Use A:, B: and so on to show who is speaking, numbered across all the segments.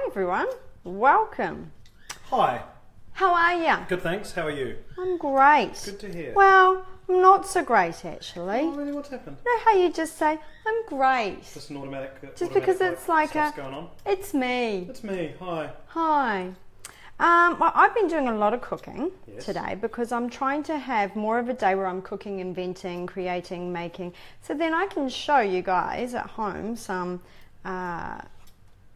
A: everyone, welcome.
B: Hi.
A: How are you?
B: Good, thanks. How are you?
A: I'm great.
B: Good to hear.
A: Well, I'm not so great actually.
B: Oh, really? What's happened?
A: You know how you just say, I'm great?
B: Just an automatic.
A: Just because it's like
B: stuff's going on.
A: It's me.
B: It's me. Hi.
A: Hi. Well, I've been doing a lot of cooking today because I'm trying to have more of a day where I'm cooking, inventing, creating, making, so then I can show you guys at home some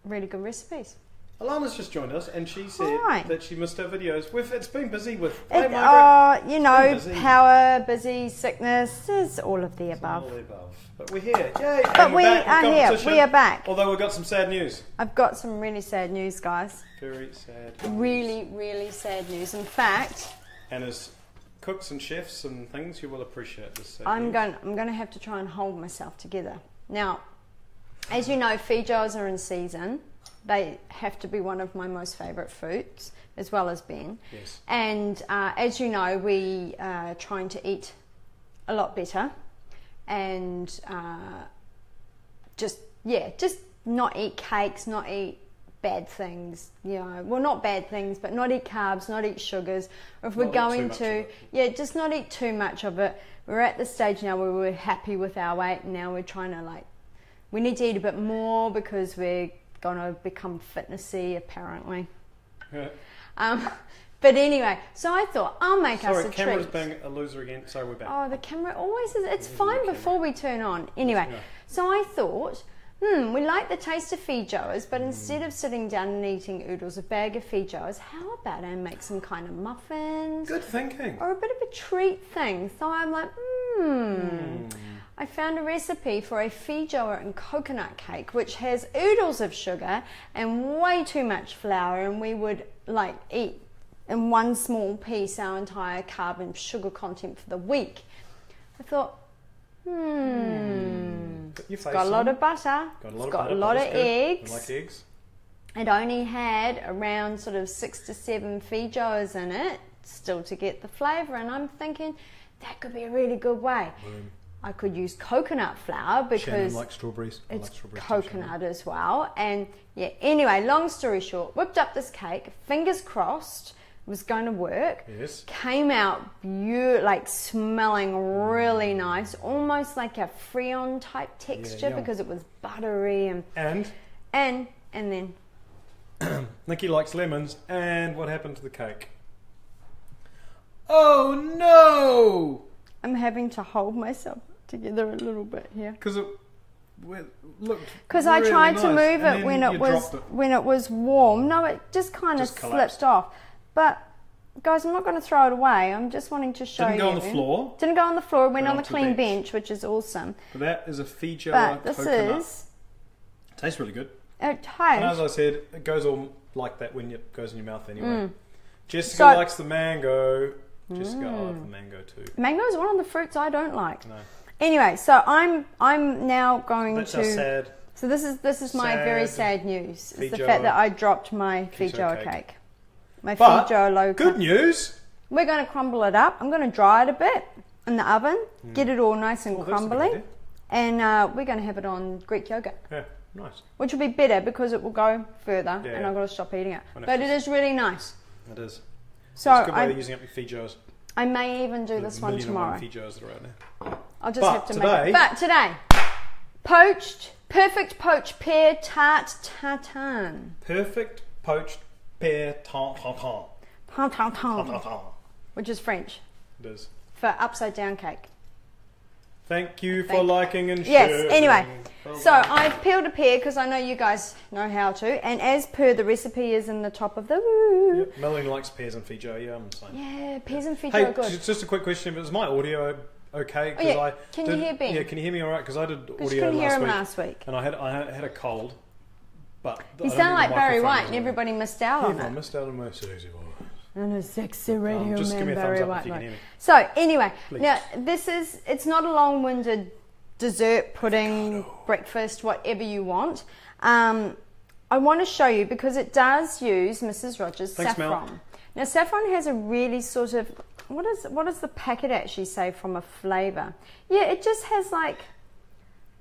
A: really good recipes.
B: Alana's just joined us and she said that she missed our videos. It's been busy with...
A: you know, power, busy, sickness, is all of the above.
B: All of the above. But we're here. Yay!
A: But we are here. We are back.
B: Although we've got some sad news.
A: I've got some really sad news, guys.
B: Very sad.
A: Really, really sad news. In fact...
B: And as cooks and chefs and things, you will appreciate this sad
A: I'm
B: news.
A: going to have to try and hold myself together. Now, as you know, feijoas are in season. They have to be one of my most favourite foods, as well as Ben.
B: Yes. And
A: as you know, we are trying to eat a lot better, and just not eat cakes, not eat bad things. You know, well, not bad things, but not eat carbs, not eat sugars. Or if we're going to, just not eat too much of it. We're at the stage now where we're happy with our weight, and now we're trying to we need to eat a bit more because we're going to become fitnessy apparently.
B: Yeah.
A: But anyway, so I thought I'll make us a treat.
B: Sorry, camera's being a loser again. Sorry, we're back.
A: Oh, the camera always is. It's fine before we turn on. Anyway, so I thought, we like the taste of feijoas, but instead of sitting down and eating oodles, a bag of feijoas, how about I make some kind of muffins?
B: Good thinking.
A: Or a bit of a treat thing. So I'm like, I found a recipe for a feijoa and coconut cake, which has oodles of sugar and way too much flour, and we would eat in one small piece our entire carb and sugar content for the week. I thought, it's got a lot of butter, it's got a lot of eggs.
B: I like eggs.
A: It only had around sort of 6 to 7 feijoas in it, still to get the flavour, and I'm thinking that could be a really good way. I could use coconut flour because
B: Shannon likes strawberries.
A: It's coconut as well. And anyway, long story short, whipped up this cake, fingers crossed it was going to work.
B: Yes.
A: Came out smelling really nice, almost like a Frion type texture because it was buttery and then
B: Nikki likes lemons, and what happened to the cake? Oh no!
A: I'm having to hold myself together a little bit here
B: because it looked
A: I
B: really
A: tried to
B: nice,
A: move it when it was warm. No, it just kind of slipped off. But guys, I'm not going to throw it away. I'm just wanting to show you.
B: Didn't go on the floor.
A: Didn't go on the floor. It went on the clean bench, which is awesome.
B: But that is a feijoa
A: but this
B: coconut.
A: Is
B: tastes really good.
A: It tastes.
B: And as I said, it goes all like that when it goes in your mouth anyway. Jessica likes the mango. Jessica, I like the mango too.
A: Mango is one of the fruits I don't like.
B: No.
A: Anyway, so I'm now going
B: That's
A: to.
B: Sad.
A: So this is my very sad news. It's the fact that I dropped my feijoa cake. My feijoa low.
B: Good news.
A: We're going to crumble it up. I'm going to dry it a bit in the oven, get it all nice and crumbly, and we're going to have it on Greek yogurt.
B: Yeah, nice.
A: Which will be better because it will go further, and I've got to stop eating it. But it is really nice.
B: It is.
A: So
B: it's a good way of using up your feijoas.
A: I may even do this one tomorrow.
B: Feijoas that are out there.
A: I'll just have to make it. But today, perfect poached pear tart tatin.
B: Perfect poached pear tart tatin.
A: Which is French.
B: It is.
A: For upside down cake.
B: Thank you for liking and sharing.
A: Yes, anyway. So I've peeled a pear because I know you guys know how to. And as per the recipe is in the top of the...
B: Yep, Melanie likes pears and feijoa, I'm saying.
A: Yeah, pears and feijoa are good.
B: Hey, just a quick question. Is my audio okay?
A: Can you hear Ben?
B: Yeah, can you hear me all right? Because I did audio
A: couldn't hear him last week.
B: And I had a cold. But
A: you sound like Barry White and everybody missed out on it.
B: I missed out on my sexy voice.
A: And a sexy radio
B: just
A: man,
B: give me a
A: Barry
B: thumbs up
A: White.
B: if you can hear me.
A: So anyway,
B: Please.
A: now it's not a long-winded dessert, pudding, breakfast, whatever you want. I want to show you because it does use Mrs Rogers Saffron.
B: Mel.
A: Now saffron has a really sort of, what does the packet actually say from a flavour? Yeah, it just has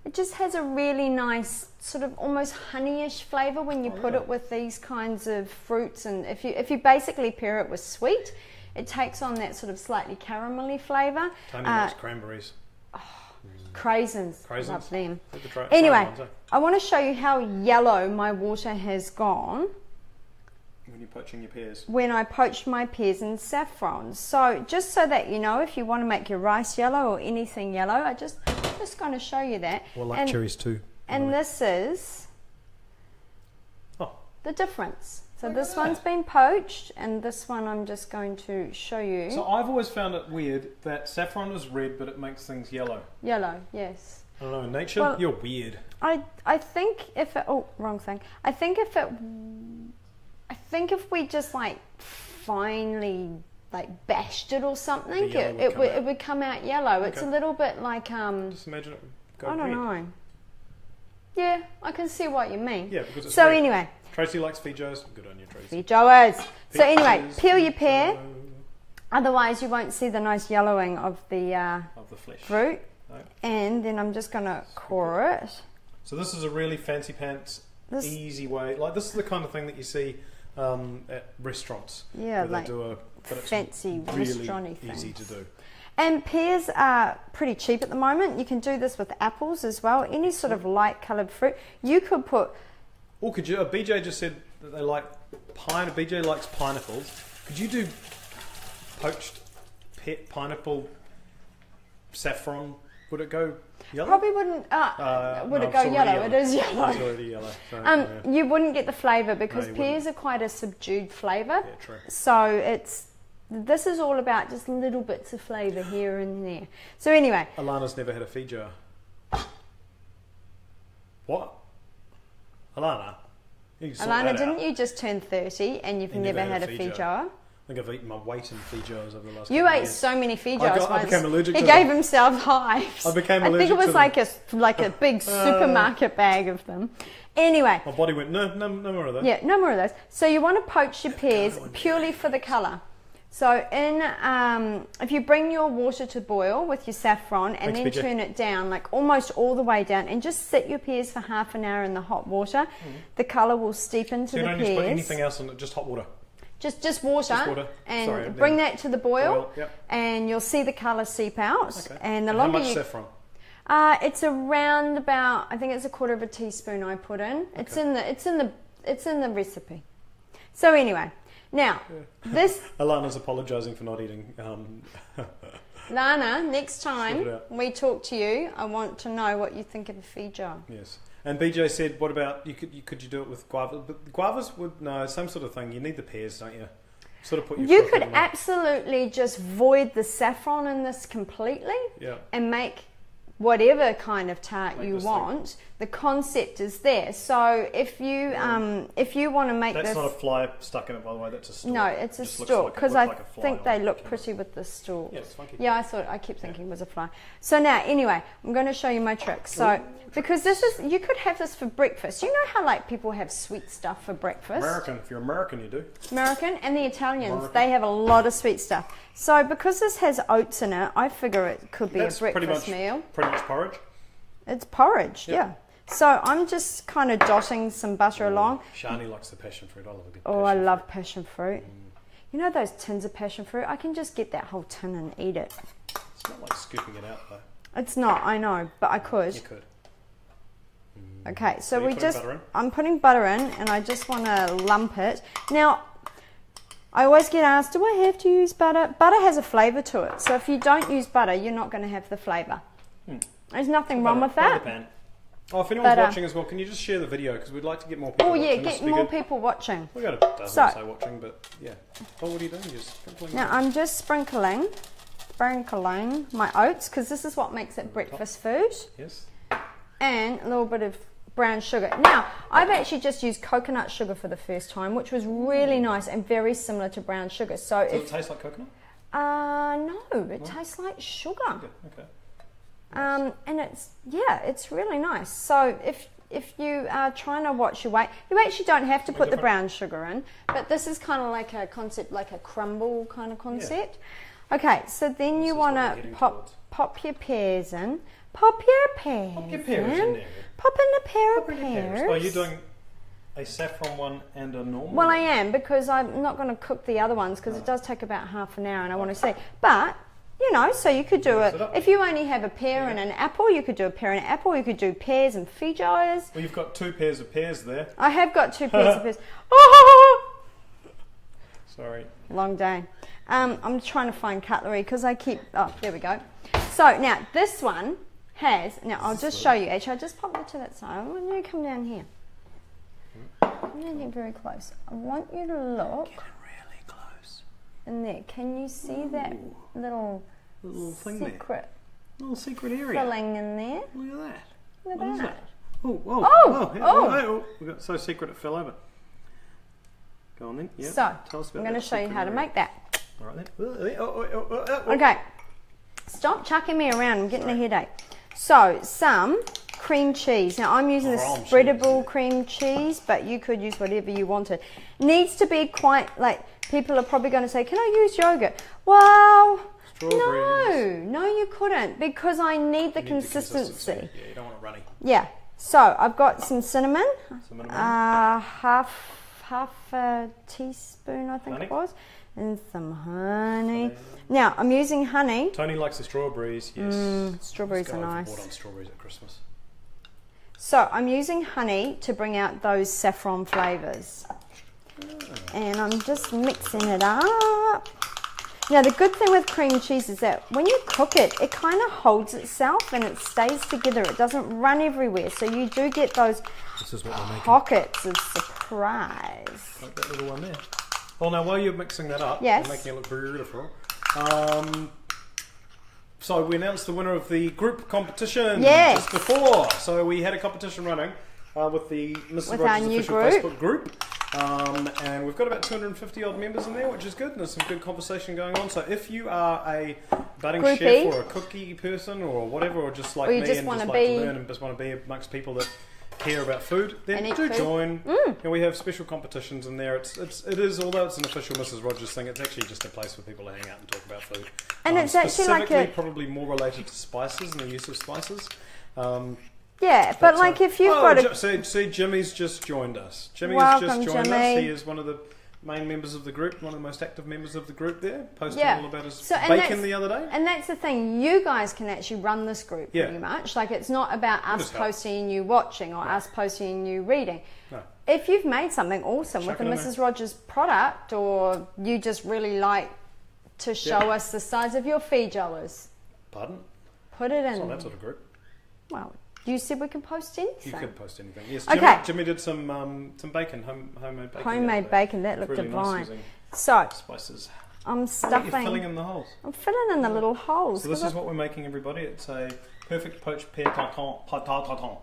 A: It just has a really nice sort of almost honeyish flavour when you put it with these kinds of fruits. And if you basically pair it with sweet, it takes on that sort of slightly caramelly flavour.
B: Tony likes cranberries.
A: Craisins. Love them.
B: Anyway,
A: I want to show you how yellow my water has gone.
B: When you're poaching your pears.
A: When I poached my pears in saffron. So just so that you know, if you want to make your rice yellow or anything yellow, I'm just going to show you that.
B: Well, like cherries too.
A: And this is the difference. So this one's been poached, and this one I'm just going to show you.
B: So I've always found it weird that saffron is red, but it makes things yellow.
A: Yellow, yes.
B: I don't know, in nature, you're weird.
A: I think if it, wrong thing. I think if we just like finely like bashed it or something, it would come out yellow. Okay. It's a little bit like
B: just imagine it go
A: I don't
B: red.
A: know. Yeah, I can see what you mean.
B: Yeah, because it's
A: so
B: red.
A: Anyway.
B: Tracy likes Feijoas. Good on you, Tracy.
A: Feijoas. So anyway, peel your pear. Otherwise, you won't see the nice yellowing of the
B: flesh
A: fruit.
B: No.
A: And then I'm just going to core it.
B: So this is a really fancy pants, easy way. Like this is the kind of thing that you see at restaurants.
A: Yeah,
B: where
A: like
B: they do
A: fancy restaurant-y thing.
B: Easy to do.
A: And pears are pretty cheap at the moment. You can do this with apples as well. Any sort of light coloured fruit. You could put...
B: Or could you... BJ just said that they like... BJ likes pineapples. Could you do poached pineapple saffron? Would it go yellow?
A: Probably wouldn't. Would it go yellow? It is yellow.
B: It's already yellow. So,
A: you wouldn't get the flavour because pears are quite a subdued flavour.
B: Yeah, true.
A: So this is all about just little bits of flavour here and there. So anyway.
B: Alana's never had a Feijoa. What? Alana?
A: Alana, didn't you just turn 30 and you've never had a Feijoa?
B: I think I've eaten my weight in Feijoas over the last
A: You
B: couple
A: ate
B: of years.
A: so many Feijoas
B: I became allergic
A: He
B: to
A: gave
B: them.
A: himself hives.
B: I became allergic
A: think it was
B: to
A: like a big supermarket bag of them. Anyway.
B: My body went, no more of those.
A: Yeah, no more of those. So you want to poach your pears purely for the colour. So if you bring your water to boil with your saffron and then turn it down, like almost all the way down, and just sit your pears for half an hour in the hot water, the colour will steep into the pears.
B: So you don't just put anything else in it, just hot water?
A: Just water, and bring that to the boil, and you'll see the colour seep out.
B: Okay.
A: And the
B: longer
A: longer
B: how much saffron?
A: It's around about, I think it's 1/4 teaspoon I put in. Okay. It's in the recipe. So anyway, now this.
B: Alana's apologising for not eating.
A: Lana, next time we talk to you, I want to know what you think of a Feijoa.
B: Yes. And BJ said, "What about could you do it with guava? But guavas would same sort of thing. You need the pears, don't you? Sort of put your.
A: You could absolutely just void the saffron in this completely, and make whatever kind of tart you want. The concept is there. So if you want to make
B: that's not a fly stuck in it, by the way. That's a stalk.
A: No, it's a stalk because I think they look pretty with the stalk.
B: Yeah, it's funky.
A: Yeah, I keep thinking it was a fly. So now, anyway, I'm going to show you my trick. So because you could have this for breakfast. You know how like people have sweet stuff for breakfast.
B: American, if you're American, you do.
A: American and the Italians, they have a lot of sweet stuff. So because this has oats in it, I figure it could be a breakfast meal.
B: Pretty much porridge.
A: It's porridge, yeah. So I'm just kind of dotting some butter along.
B: Shani likes the passion fruit. I love a good
A: I love passion fruit. You know those tins of passion fruit? I can just get that whole tin and eat it.
B: It's not like scooping it out though.
A: It's not, I know, but I could.
B: You could.
A: Okay, so I'm putting butter in and I just want to lump it. Now, I always get asked, do I have to use butter? Butter has a flavour to it. So if you don't use butter, you're not going to have the flavour. There's nothing wrong with that.
B: If anyone's watching as well, can you just share the video? Because we'd like to get more people watching.
A: Get more people watching.
B: We've got a dozen or so watching, but yeah. What are you doing? You're sprinkling.
A: Now I'm just sprinkling my oats, because this is what makes it breakfast food. Yes. And a little bit of brown sugar. Now, I've actually just used coconut sugar for the first time, which was really nice and very similar to brown sugar. So
B: does it taste like coconut?
A: No, it tastes like sugar.
B: Okay.
A: And it's really nice. So if you are trying to watch your weight, you actually don't have to put the brown sugar in, but this is kind of like a concept, like a crumble kind of concept. Okay, so then you want to pop your pears in. Pop your pears.
B: Pop your pears in there.
A: Pop in a pair of
B: Pop in the
A: pears.
B: pears. Oh, you're doing a saffron one and a normal
A: Well, I
B: one?
A: am, because I'm not going to cook the other ones because it does take about half an hour and I want to see. But, you know, so you could do
B: Mix
A: it.
B: it up.
A: If you only have a pear and an apple, you could do a pear and an apple. You could do pears and feijoas.
B: Well, you've got 2 pairs of pears there.
A: I have got 2 pairs of pears. Oh!
B: Sorry.
A: Long day. I'm trying to find cutlery because I keep... Oh, there we go. So, now, this one has... Now, I'll just show you. Actually, I'll just pop it to that side. I want you to come down here. I'm going to get very close. I want you to look...
B: Getting really close.
A: in there. Can you see that little
B: thing
A: secret
B: there. Little secret area.
A: filling in there?
B: Look at that.
A: Look
B: What
A: at
B: is
A: that.
B: that? Oh, whoa.
A: Oh,
B: Yeah,
A: oh.
B: We got so secret it fell over. Go on then. Yeah.
A: So,
B: Tell us about
A: I'm going to
B: that
A: show you
B: secret
A: how to
B: area.
A: make that.
B: All right then. Oh.
A: Okay. Stop chucking me around. I'm getting a headache. So, some cream cheese. Now, I'm using the
B: Cream
A: spreadable
B: cheese.
A: cream cheese, but you could use whatever you wanted. Needs to be quite, like, people are probably going to say, can I use yogurt? Well,
B: Strawberries.
A: no, you couldn't, because I need the
B: You need
A: consistency.
B: Yeah, you don't want it runny.
A: Yeah. So, I've got some cinnamon.
B: Cinnamon.
A: Half a teaspoon, I think
B: Honey?
A: it was, and some honey. Now, I'm using honey.
B: Tony likes the strawberries. Yes.
A: Strawberries
B: Let's
A: are
B: go
A: nice.
B: overboard on strawberries at Christmas.
A: So, I'm using honey to bring out those saffron flavours. And I'm just mixing it up. Now, the good thing with cream cheese is that when you cook it, it kind of holds itself and it stays together. It doesn't run everywhere. So, you do get those
B: This is what we're making.
A: pockets of surprise.
B: Like that little one there. Well, now while you're mixing that up,
A: Yes.
B: and making it look beautiful. So we announced the winner of the group competition
A: Yes.
B: just before. So we had a competition running with the Mrs
A: With our
B: Rogers
A: new
B: official
A: group.
B: Facebook group. And we've got about 250 odd members in there, which is good, and there's some good conversation going on. So if you are a budding
A: Groupie.
B: chef or a cookie person or whatever, or just like
A: Or you
B: me
A: just
B: and
A: wanna
B: just like
A: be-
B: to learn and just want to be amongst people that care about food, then
A: And eat
B: do
A: food.
B: join. And we have special competitions in there. It is, although it's an official Mrs Rogers thing, it's actually just a place for people to hang out and talk about food.
A: And it's actually like
B: specifically
A: a...
B: probably more related to spices and the use of spices.
A: Yeah, but like if you've got a...
B: See, Jimmy's just joined us. Jimmy's
A: Welcome,
B: just joined
A: Jimmy.
B: us. He is one of the main members of the group, one of the most active members of the group there, posting
A: Yeah.
B: all about his
A: So- and
B: bacon
A: that's-
B: the other day.
A: And that's the thing, you guys can actually run this group
B: Yeah.
A: pretty much. Like, it's not about us
B: just help.
A: posting and you watching or us posting and you reading.
B: No.
A: If you've made something awesome
B: Chuck
A: with a
B: it in
A: Mrs Rogers product, or you just really like to show us the size of your feijoas,
B: Pardon?
A: put it
B: It's
A: in.
B: not that sort of group.
A: Well, you said we can post anything.
B: You could post anything. Yes,
A: Okay.
B: Jimmy did some bacon, homemade bacon.
A: Homemade bacon, that
B: It's
A: looked
B: really nice
A: divine.
B: using
A: So,
B: spices.
A: I'm
B: You're
A: stuffing...
B: filling in the holes.
A: I'm filling in the little holes.
B: So this is what we're making, everybody. It's a perfect poached pear tatin.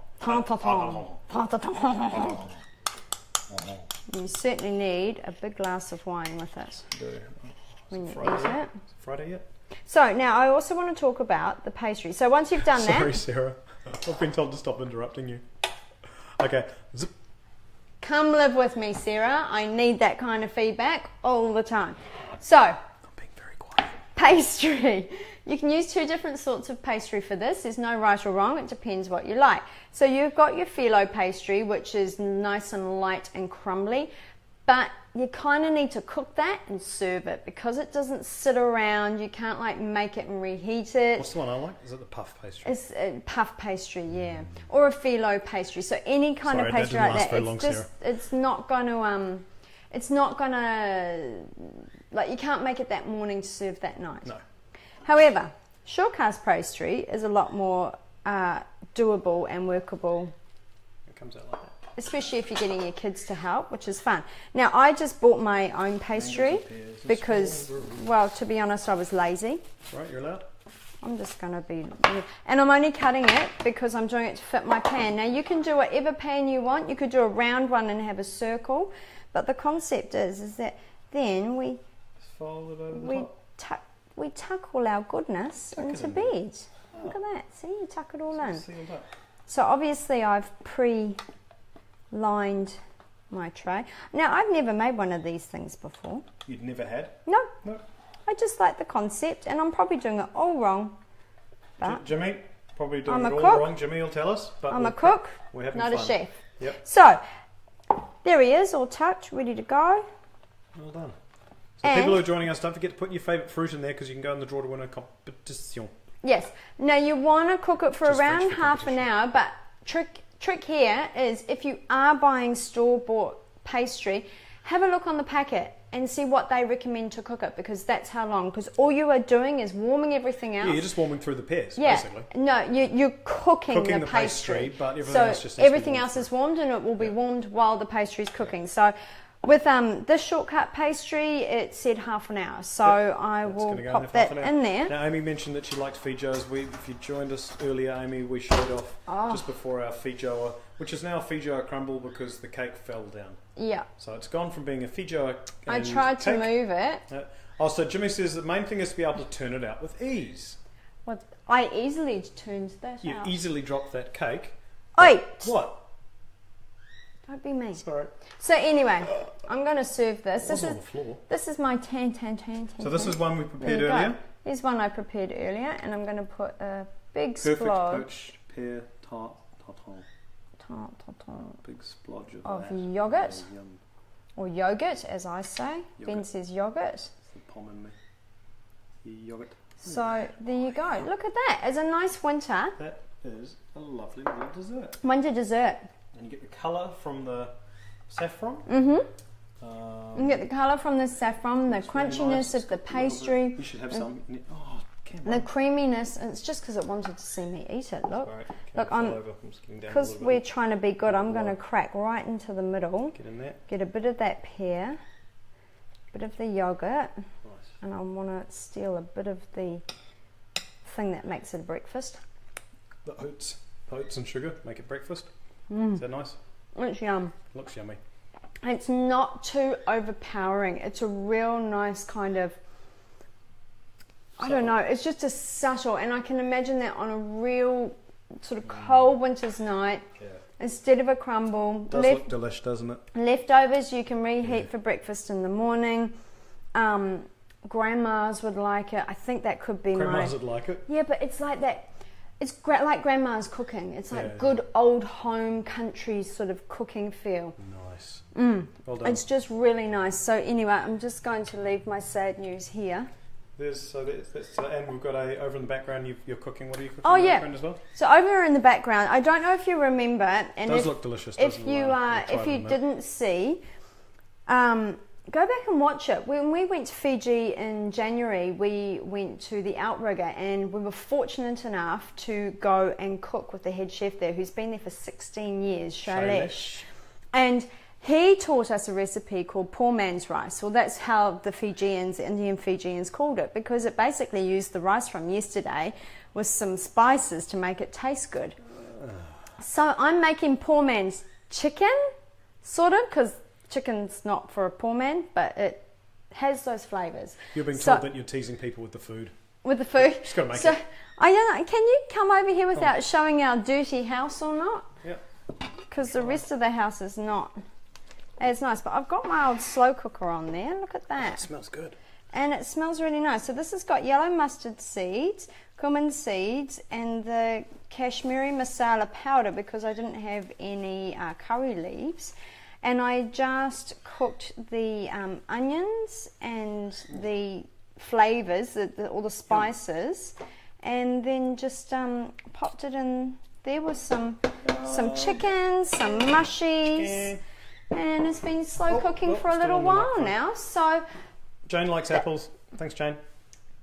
A: You certainly need a big glass of wine with it when you eat it.
B: Friday yet?
A: So now I also want to talk about the pastry. So once you've done
B: Sorry,
A: that,
B: Sarah. I've been told to stop interrupting you. Okay. Zip.
A: come live with me, Sarah. I need that kind of feedback all the time. So,
B: I'm being very quiet.
A: pastry. You can use 2 different sorts of pastry for this. There's no right or wrong. It depends what you like. So you've got your phyllo pastry, which is nice and light and crumbly, but you kind of need to cook that and serve it because it doesn't sit around. You can't like make it and reheat it.
B: What's the one I like? Is it the puff pastry?
A: It's a puff pastry, yeah, or a phyllo pastry. So any kind
B: Sorry,
A: of
B: that
A: pastry
B: didn't
A: like
B: last
A: that,
B: very
A: it's
B: long,
A: just it's not gonna like you can't make it that morning to serve that night.
B: No.
A: However, shortcrust pastry is a lot more doable and workable,
B: It comes out like that.
A: especially if you're getting your kids to help, which is fun. Now, I just bought my own pastry because, well, to be honest, I was lazy.
B: Right, you're allowed?
A: I'm just going to be... And I'm only cutting it because I'm doing it to fit my pan. Now, you can do whatever pan you want. You could do a round one and have a circle. But the concept is that then we
B: Just fold it over the top.
A: we tuck all our goodness
B: Tuck it
A: into
B: in there.
A: bed. Look at that. See, you tuck it all in.
B: Sealed up.
A: So obviously I've pre-lined my tray. Now, I've never made one of these things before.
B: You'd never had?
A: No,
B: No.
A: I just like the concept, and I'm probably doing it all wrong. But
B: Jimmy, Probably doing
A: I'm
B: it
A: a
B: all
A: cook.
B: wrong. Jimmy will tell us. But
A: I'm a cook,
B: we're having
A: not
B: fun.
A: a chef.
B: Yep.
A: So, there he is, all tucked, ready to go.
B: Well done. So people who are joining us, don't forget to put your favourite fruit in there because you can go in the draw to win a competition.
A: Yes. Now you want to cook it for
B: Just
A: around
B: French for
A: half an
B: competition.
A: hour, but trick here is if you are buying store-bought pastry, have a look on the packet and see what they recommend to cook it, because that's how long. Because all you are doing is warming everything else.
B: Yeah, you're just warming through the pears,
A: Yeah.
B: basically.
A: No, you're cooking
B: Cooking
A: the
B: the
A: pastry.
B: pastry, but everything
A: so
B: else just needs to be
A: everything
B: warmed
A: else
B: through.
A: is warmed, and it will be warmed while the pastry is cooking. So with this shortcut pastry, it said half an hour. So I
B: That's
A: will
B: gonna go
A: pop
B: for half
A: that
B: an hour.
A: in there.
B: Now, Amy mentioned that she likes Feijoas. If you joined us earlier, Amy, we showed off
A: Oh.
B: just before our Feijoa, which is now a Feijoa crumble because the cake fell down.
A: Yeah.
B: So it's gone from being a Feijoa
A: I
B: and
A: tried to
B: cake.
A: move it.
B: So Jimmy says the main thing is to be able to turn it out with ease.
A: What? I easily turned that
B: You
A: out.
B: easily drop that cake.
A: Oi!
B: What?
A: Don't be mean.
B: Sorry.
A: So anyway, I'm going to serve this.
B: It
A: This
B: wasn't
A: is
B: on the floor.
A: this is my tan.
B: So this is one we
A: There
B: prepared
A: you
B: earlier.
A: go. Here's one I prepared earlier, and I'm going to put a big
B: Perfect
A: splodge
B: poached pear tart tatin. Big splodge
A: of
B: that.
A: yogurt,
B: Oh, yum.
A: or yogurt, as I say. Ben
B: Yogurt.
A: says yogurt.
B: It's the pom in me. Yogurt.
A: So there you go. Look at that. It's a nice winter
B: That is a lovely little dessert.
A: dessert.
B: And you get the colour from the saffron.
A: You
B: Um,
A: get the colour from the saffron, the
B: it's really
A: crunchiness
B: nice.
A: of the
B: It's got a little
A: pastry,
B: bit- You should have some in it. Oh, come
A: the
B: on.
A: creaminess, and it's just because it wanted to see me eat it. Look.
B: Sorry,
A: Look,
B: I'm
A: I'm-
B: just getting down a
A: Because
B: little
A: we're
B: bit.
A: trying to be good, I'm going to
B: Right.
A: crack right into the middle,
B: Get in there.
A: get a bit of that pear, bit of the yogurt,
B: Nice.
A: and I want to steal a bit of the thing that makes it a breakfast.
B: The oats and sugar make it breakfast. Is that nice?
A: It's yum.
B: Looks yummy.
A: It's not too overpowering. It's a real nice kind of, I don't know, it's just a subtle, and I can imagine that on a real sort of cold winter's night,
B: Yeah.
A: instead of a crumble,
B: Does look delish, doesn't it?
A: leftovers you can reheat
B: Yeah.
A: for breakfast in the morning. Grandmas would like it. I think that could be
B: Grandmas
A: my...
B: would like it.
A: Yeah, but it's like that. It's like grandma's cooking. It's like
B: Yeah.
A: good old home country sort of cooking feel.
B: Nice. Well done.
A: It's just really nice. So anyway, I'm just going to leave my sad news here.
B: That's and we've got over in the background. You're cooking. What are you cooking?
A: Oh,
B: in the
A: yeah.
B: background as well.
A: So over in the background, I don't know if you remember, and
B: Does
A: if,
B: look delicious.
A: if
B: doesn't
A: you
B: it? We'll try it in a minute.
A: didn't see, go back and watch it. When we went to Fiji in January, we went to the Outrigger, and we were fortunate enough to go and cook with the head chef there, who's been there for 16 years, Shailesh. And he taught us a recipe called poor man's rice. Well, that's how the Indian Fijians called it, because it basically used the rice from yesterday with some spices to make it taste good. So I'm making poor man's chicken, sort of, because chicken's not for a poor man, but it has those flavours.
B: You're being told that you're teasing people with the food.
A: With the food.
B: Just got to make
A: So
B: it.
A: I don't know, can you come over here without showing our dirty house or not?
B: Yeah.
A: Because the rest of the house is not as nice. But I've got my old slow cooker on there. Look at
B: It
A: that.
B: smells good.
A: And it smells really nice. So this has got yellow mustard seeds, cumin seeds, and the Kashmiri masala powder, because I didn't have any curry leaves. And I just cooked the onions and the flavours, all the spices, and then just popped it in there with some chicken, some mushies, and it's been slow cooking for a
B: still
A: little
B: on the
A: while
B: microphone.
A: now. So
B: Jane likes apples. Thanks, Jane.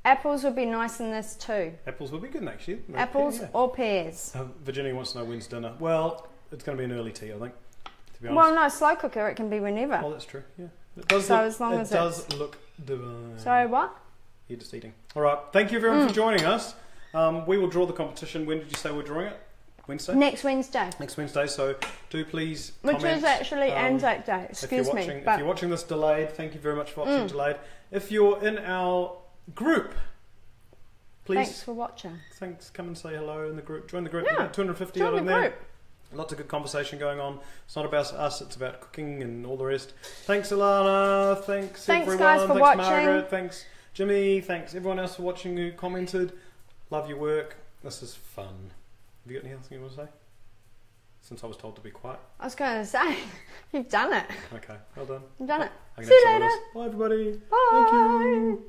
A: apples would be nice in this too.
B: Apples would be good next year. Maybe,
A: Apples
B: yeah.
A: or pears.
B: Virginia wants to know when's dinner. Well, it's going to be an early tea, I think. To be honest.
A: Well, no, slow cooker, it can be whenever.
B: Oh, that's true. Yeah. It does
A: So
B: look,
A: as long
B: it
A: as
B: does look divine.
A: Sorry, what?
B: You're just eating. All right. Thank you everyone for joining us. We will draw the competition. When did you say we're drawing it? Wednesday?
A: Next Wednesday.
B: Next Wednesday. So do please
A: Which
B: comment.
A: is actually Anzac Day, excuse me.
B: If
A: But
B: you're watching this delayed, thank you very much for watching delayed. If you're in our group, please
A: thanks for watching.
B: come and say hello in the group. Join the group.
A: Yeah,
B: About 250
A: join
B: odd
A: the
B: in there.
A: group.
B: Lots of good conversation going on. It's not about us, it's about cooking and all the rest. Thanks, Alana. Thanks everyone.
A: Guys, for
B: thanks,
A: watching.
B: Margaret. Thanks, Jimmy. Thanks, everyone else for watching who commented. Love your work. This is fun. Have you got anything you want to say? Since I was told to be quiet.
A: I was going to say, you've done it.
B: Okay, well done.
A: You've done it.
B: I can
A: See you
B: have some of
A: later.
B: this. Bye, everybody.
A: Bye.
B: Thank you.